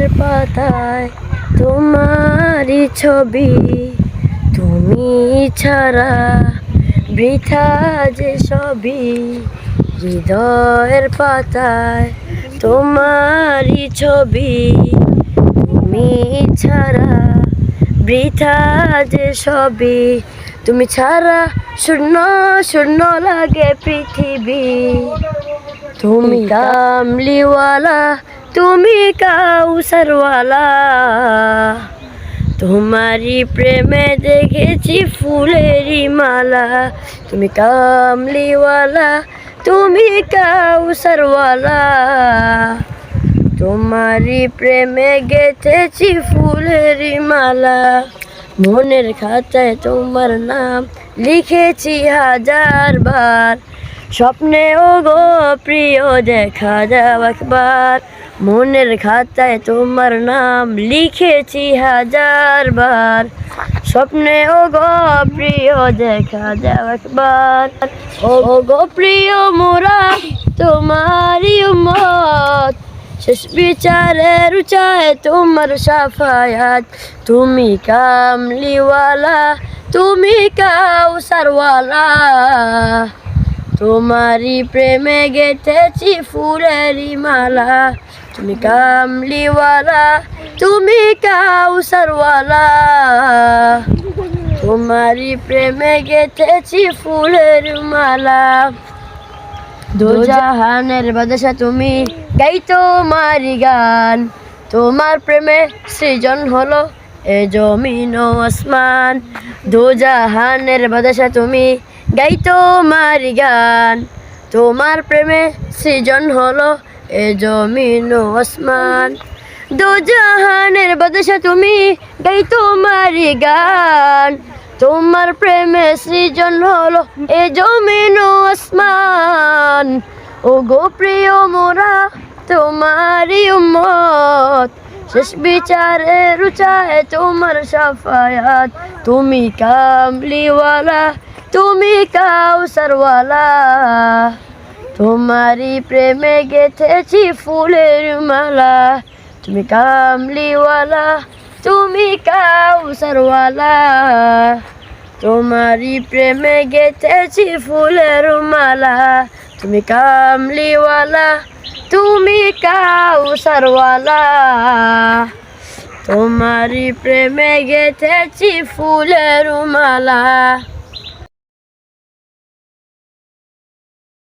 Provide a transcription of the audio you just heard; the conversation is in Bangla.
হৃদয়ের পাতায় তোমারই ছবি, তুমি ছাড়া বৃথা যে সবই। হৃদয়ের পাতায় তোমারই ছবি, তুমি ছাড়া বৃথা যে সবই। তুমি ছাড়া শূন্য শূন্য লাগে পৃথিবী। তুমি কামলিওয়ালা, তুমি কাউসারওয়ালা। তোমারই প্রেমে দেখেছি ফুলেরই মালা। তুমি কামলিওয়ালা, তুমি কাউসারওয়ালা। তোমারই প্রেমে গেঁথেছি ফুলেরই মালা। মনের খাতায় তোমার নাম লিখেছি হাজার বার। স্বপ্নে ও গো প্রিয় দেখা যাও একবার। মনের খাতায় তোমার নাম লিখেছি হাজার বার। স্বপ্নে ও গো প্রিয় দেখা যাও একবার। ও গো প্রিয় মোরা তোমারই উম্মত, শেষ বিচারের চায় তোমার শাফায়াত। তুমি কামলিওয়ালা, তুমি কাউসারওয়ালা। তোমারই প্রেমে গেঁথেছি ফুলেরই মালা। তুমি কামলিওয়ালা, তুমি কাউসারওয়ালা। তোমারই প্রেমে গেঁথেছি ফুলের মালা। দোজাহানের বাদশা তুমি, গাই তোমারই গান। তোমার প্রেমে সৃজন হলো এ জমিন ও আসমান। দোজাহানের বাদশা তুমি, গাই তোমারই গান। তোমার প্রেমে সৃজন হলো এ জমিন ও আসমান। দোজাহানের বাদশা তুমি, গাই তোমারই গান। তোমার প্রেমে সৃজন হলো এ জমিন ও আসমান। ও গো প্রিয় মোরা তোমারই উম্মত, শেষ বিচারের চায় তোমার শাফায়াত। তুমি কামলিওয়ালা, তুমি কাউসারওয়ালা। তোমারই প্রেমে গেঁথেছি ফুলের মালা। তুমি কামলিওয়ালা, তুমি কাউসারওয়ালা। তোমারই প্রেমে গেঁথেছি ফুলের মালা। তুমি কামলিওয়ালা, তুমি কাউসারওয়ালা। তোমারই প্রেমে গেঁথেছি ফুলের মালা।